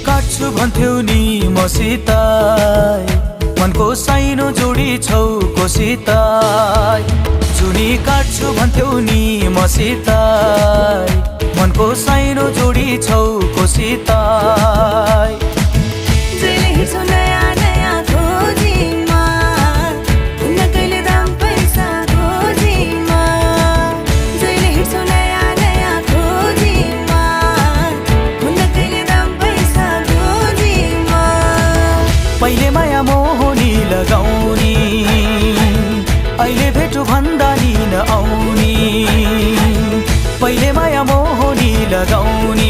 काट्छु भन्थ्यौ नि मसित मनको साइनो जोडी छौ कोसित जुनी काट्छु भन्थ्यौ नि मसित मनको साइनो जोडी छौ कोसित पहिले माया मोहनी लगाउने अहिले भेटु भन्दा नि नआउने पहिले माया मोहनी लगाउने